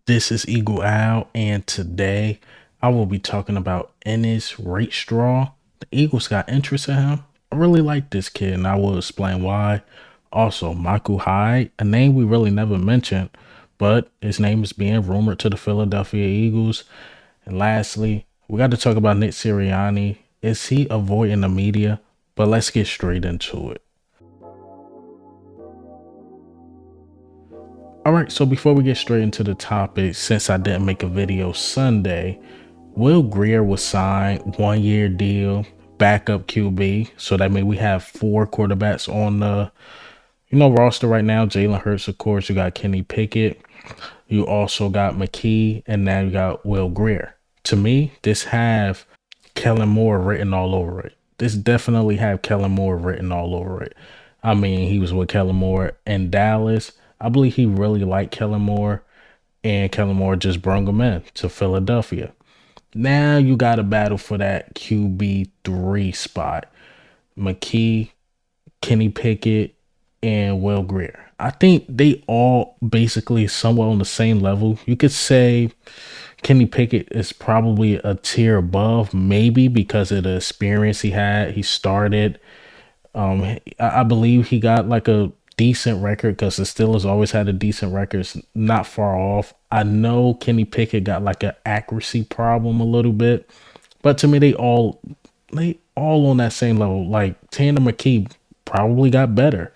This is Eagle Owl, and today I will be talking about Ennis Rakestraw. The Eagles got interest in him. I really like this kid, and I will explain why. Also, Micah Hyde, a name we really never mentioned, but his name is being rumored to the Philadelphia Eagles. And lastly, we got to talk about Nick Sirianni. Is he avoiding the media? But let's get straight into it. All right, so before we get straight into the topic, since I didn't make a video Sunday, Will Greer was signed 1 year deal, backup QB. So that means we have four quarterbacks on the roster right now. Jalen Hurts, of course. You got Kenny Pickett. You also got McKee, and now you got Will Greer. To me, this have Kellen Moore written all over it. This definitely have Kellen Moore written all over it. I mean, he was with Kellen Moore in Dallas. I believe he really liked Kellen Moore, and Kellen Moore just brought him in to Philadelphia. Now you got to battle for that QB3 spot. McKee, Kenny Pickett, and Will Greer. I think they all basically somewhat on the same level. You could say Kenny Pickett is probably a tier above, maybe because of the experience he had. He started. I believe he got like a decent record because the Steelers always had a decent record. It's not far off. I know Kenny Pickett got like an accuracy problem a little bit, but to me they all on that same level. Like Tanner McKee probably got better.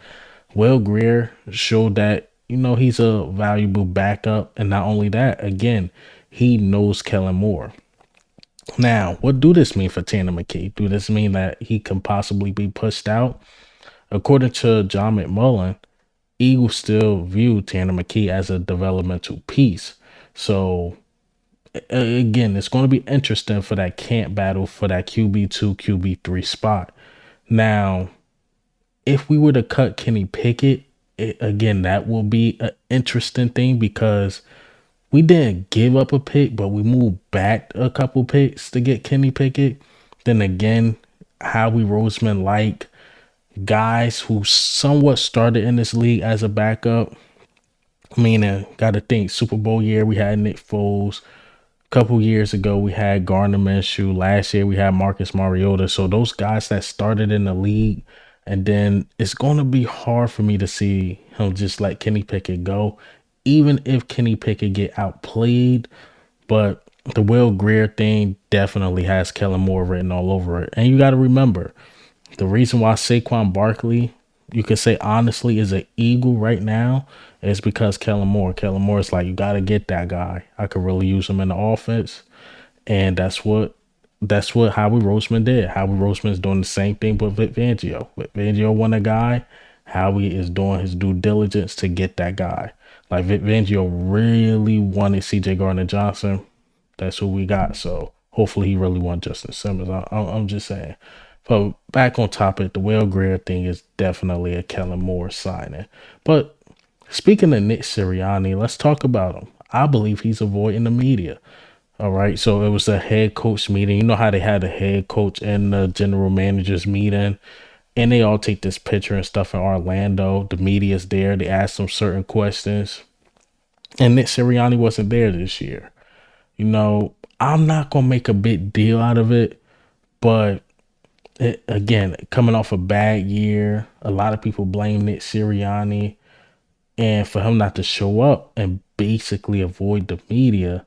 Will Greer showed that he's a valuable backup, and not only that, again, he knows Kellen Moore. Now, what do this mean for Tanner McKee? Do this mean that he can possibly be pushed out? According to John McMullen, Eagles still view Tanner McKee as a developmental piece. So again, it's going to be interesting for that camp battle for that QB2, QB3 spot. Now, if we were to cut Kenny Pickett, again, that will be an interesting thing because we didn't give up a pick, but we moved back a couple picks to get Kenny Pickett. Then again, Howie Roseman like guys who somewhat started in this league as a backup. Meaning, got to think Super Bowl year we had Nick Foles. A couple years ago we had Gardner Minshew. Last year we had Marcus Mariota. So those guys that started in the league, and then it's going to be hard for me to see him just let Kenny Pickett go, even if Kenny Pickett get outplayed. But the Will Greer thing definitely has Kellen Moore written all over it. And you got to remember, the reason why Saquon Barkley, you could say honestly, is an Eagle right now is because Kellen Moore. Kellen Moore is like, you got to get that guy. I could really use him in the offense. And that's what Howie Roseman did. Howie Roseman is doing the same thing with Vic Fangio. Vic Fangio won a guy. Howie is doing his due diligence to get that guy. Like Vic Fangio really wanted C.J. Gardner-Johnson. That's who we got. So hopefully he really won Justin Simmons. I'm just saying. But back on topic, the Will Greer thing is definitely a Kellen Moore signing. But speaking of Nick Sirianni, let's talk about him. I believe he's avoiding the media. All right, so it was a head coach meeting. You know how they had a head coach and the general managers meeting, and they all take this picture and stuff in Orlando. The media's there. They ask them certain questions, and Nick Sirianni wasn't there this year. I'm not gonna make a big deal out of it, but again, coming off a bad year, a lot of people blame Nick Sirianni, and for him not to show up and basically avoid the media,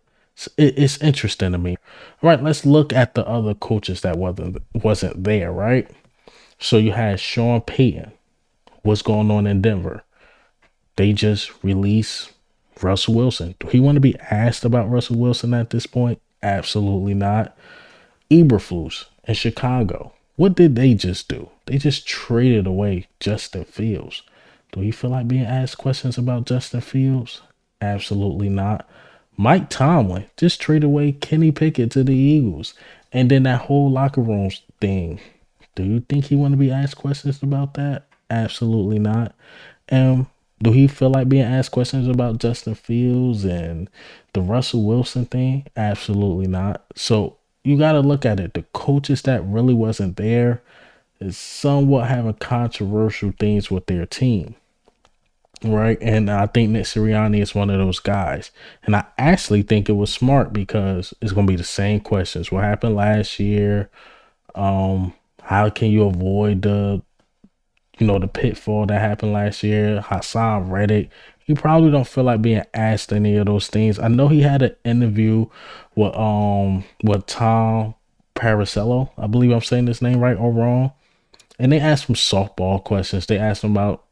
it's interesting to me. All right, let's look at the other coaches that wasn't there. Right, so you had Sean Payton. What's going on in Denver? They just released Russell Wilson. Do he want to be asked about Russell Wilson at this point? Absolutely not. Eberflus in Chicago. What did they just do? They just traded away Justin Fields. Do you feel like being asked questions about Justin Fields? Absolutely not. Mike Tomlin just traded away Kenny Pickett to the Eagles. And then that whole locker room thing. Do you think he want to be asked questions about that? Absolutely not. And do he feel like being asked questions about Justin Fields and the Russell Wilson thing? Absolutely not. So you got to look at it. The coaches that really wasn't there is somewhat having controversial things with their team. right? And I think Nick Sirianni is one of those guys. And I actually think it was smart because it's going to be the same questions. What happened last year? How can you avoid the pitfall that happened last year? Hassan Reddick, he probably don't feel like being asked any of those things. I know he had an interview with Tom Paracello. I believe I'm saying this name right or wrong. And they asked him softball questions. They asked him about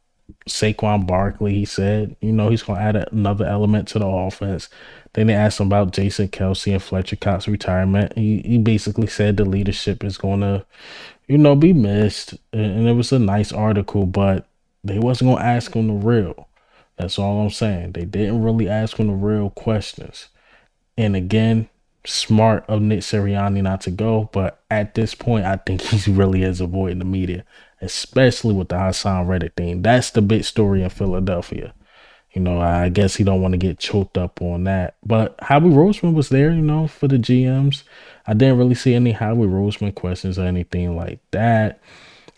Saquon Barkley. He said, he's going to add another element to the offense. Then they asked him about Jason Kelsey and Fletcher Cox's retirement. He basically said the leadership is going to, be missed. And it was a nice article, but they wasn't going to ask him the real. That's all I'm saying. They didn't really ask him the real questions. And again, smart of Nick Sirianni not to go, but at this point, I think he really is avoiding the media, especially with the Hassan Reddick thing. That's the big story in Philadelphia. I guess he don't want to get choked up on that. But Howie Roseman was there, for the GMs. I didn't really see any Howie Roseman questions or anything like that.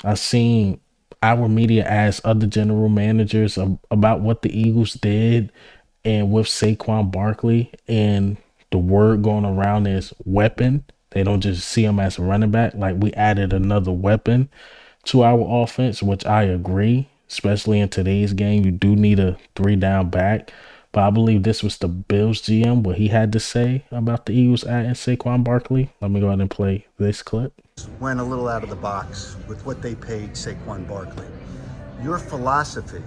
I seen our media ask other general managers about what the Eagles did and with Saquon Barkley, and the word going around is weapon. They don't just see him as a running back. Like, we added another weapon to our offense, which I agree. Especially in today's game, you do need a 3-down back. But I believe this was the Bills GM, what he had to say about the Eagles adding Saquon Barkley. Let me go ahead and play this clip. Went a little out of the box with what they paid Saquon Barkley. Your philosophy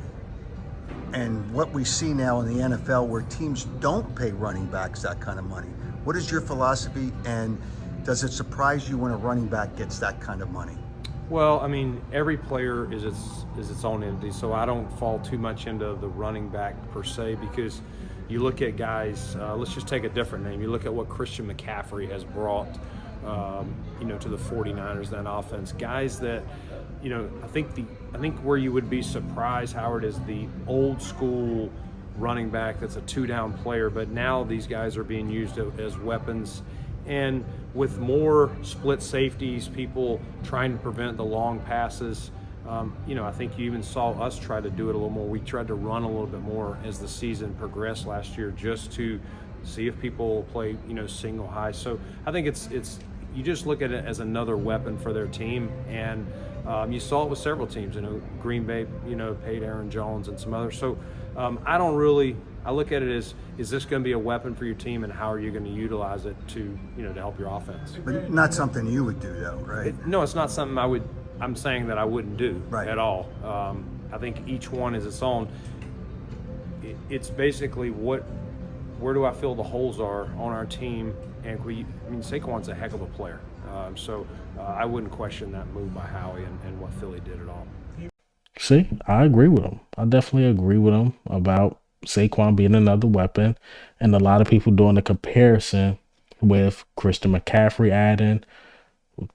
and what we see now in the NFL where teams don't pay running backs that kind of money. What is your philosophy, and does it surprise you when a running back gets that kind of money? Well, I mean, every player is its own entity, so I don't fall too much into the running back per se, because you look at guys, let's just take a different name. You look at what Christian McCaffrey has brought, to the 49ers, that offense. Guys that, I think where you would be surprised, Howard, is the old school running back that's a 2-down player, but now these guys are being used as weapons. And with more split safeties, people trying to prevent the long passes, I think you even saw us try to do it a little more. We tried to run a little bit more as the season progressed last year, just to see if people play, single high. So I think it's you just look at it as another weapon for their team, and you saw it with several teams. Green Bay, paid Aaron Jones and some others. So I look at it as, is this going to be a weapon for your team, and how are you going to utilize it to help your offense? But not something you would do, though, right? No, it's not something I'm saying that I wouldn't do at all. I think each one is its own. It's basically where do I feel the holes are on our team, and Saquon's a heck of a player. So I wouldn't question that move by Howie and what Philly did at all. See, I agree with him. I definitely agree with him about Saquon being another weapon, and a lot of people doing the comparison with Christian McCaffrey adding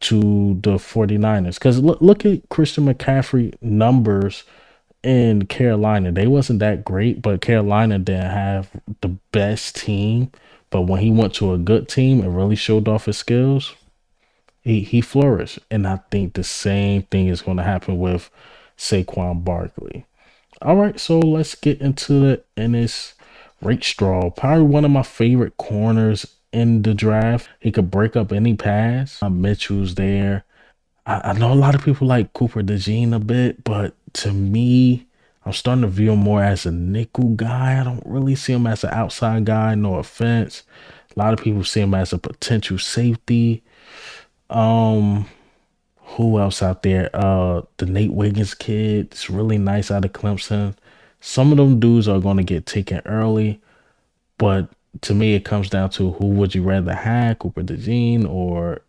to the 49ers. Because look at Christian McCaffrey numbers in Carolina. They wasn't that great, but Carolina didn't have the best team. But when he went to a good team and really showed off his skills, he flourished. And I think the same thing is going to happen with Saquon Barkley. All right, so let's get into the Ennis Rakestraw. Probably one of my favorite corners in the draft. He could break up any pass. Mitchell's there. I know a lot of people like Cooper DeJean a bit, but to me, I'm starting to view him more as a nickel guy. I don't really see him as an outside guy, no offense. A lot of people see him as a potential safety. Who else out there? The Nate Wiggins kid. It's really nice out of Clemson. Some of them dudes are going to get taken early, but to me, it comes down to who would you rather have, Cooper DeJean or,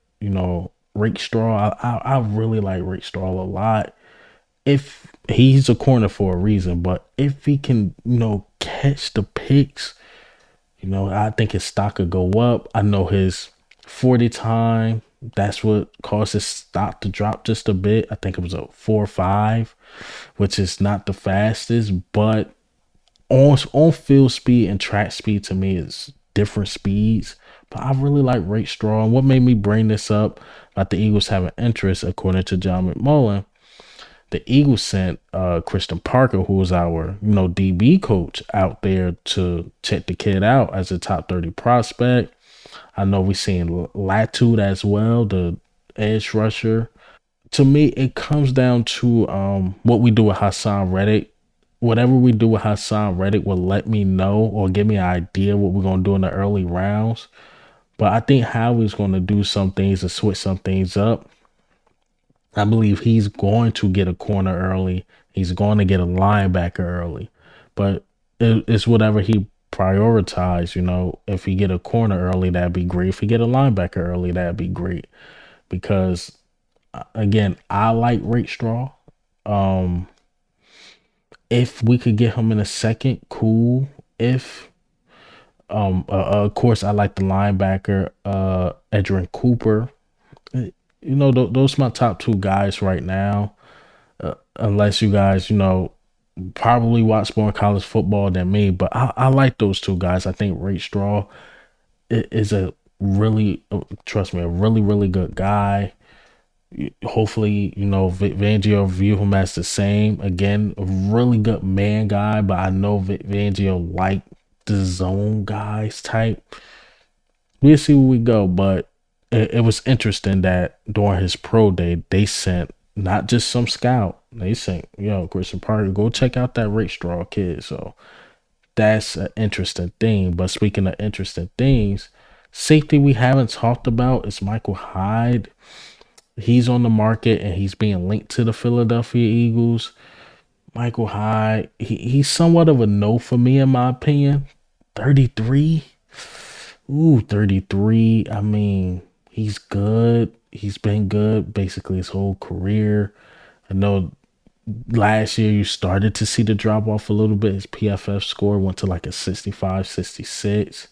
Rakestraw. I really like Rakestraw a lot. If he's a corner for a reason, but if he can, catch the picks, I think his stock could go up. I know his 40 time, that's what caused his stock to drop just a bit. I think it was a 4.5, which is not the fastest, but on field speed and track speed to me is different speeds. But I really like Rakestraw. And what made me bring this up about the Eagles having interest, according to John McMullen, the Eagles sent Christian Parker, who was our DB coach, out there to check the kid out as a top 30 prospect. I know we seen Latude as well, the edge rusher. To me, it comes down to what we do with Hassan Reddick. Whatever we do with Hassan Reddick will let me know or give me an idea what we're gonna do in the early rounds. But I think Howie's gonna do some things and switch some things up. I believe he's going to get a corner early. He's going to get a linebacker early. But it's whatever he prioritize. If he get a corner early, that'd be great. If he get a linebacker early, that'd be great. Because again, I like Rakestraw. If we could get him in a second, cool. If of course, I like the linebacker, Edrin Cooper. Those are my top two guys right now. Unless you guys, probably watch more college football than me, but I like those two guys. I think Rakestraw is a really, trust me, a really, really good guy. Hopefully, Vangio view him as the same. Again, a really good man guy, but I know Vangio like the zone guys type. We'll see where we go, but it was interesting that during his pro day, they sent not just some scout. They sent, Christian Parker, go check out that Rakestraw kid. So that's an interesting thing. But speaking of interesting things, safety we haven't talked about is Micah Hyde. He's on the market and he's being linked to the Philadelphia Eagles. Micah Hyde, he's somewhat of a no for me in my opinion. 33. Ooh, 33. I mean, he's good. He's been good basically his whole career. I know last year you started to see the drop off a little bit. His PFF score went to like a 65, 66.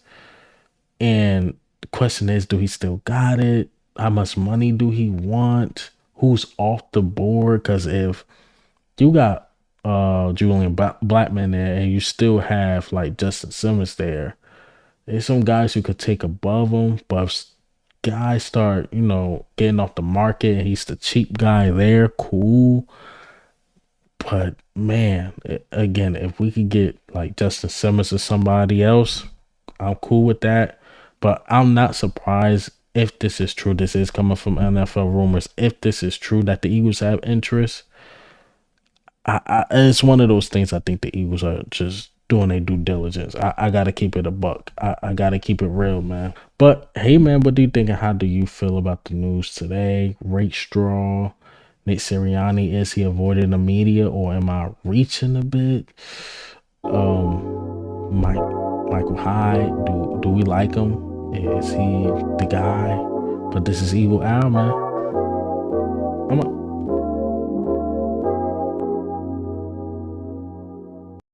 And the question is, do he still got it? How much money do he want? Who's off the board? Because if you got Julian Blackman there and you still have like Justin Simmons there's some guys who could take above him. But if guys start, getting off the market and he's the cheap guy there, cool. But man, again, if we could get like Justin Simmons or somebody else, I'm cool with that. But I'm not surprised if this is true. This is coming from NFL rumors. If this is true that the Eagles have interest, it's one of those things I think the Eagles are just doing their due diligence. I got to keep it a buck. I got to keep it real, man. But hey, man, what do you think and how do you feel about the news today? Rakestraw, Nick Sirianni, is he avoiding the media or am I reaching a bit? Michael Hyde, do we like him? Is he the guy? But this is Eagle Owl, man.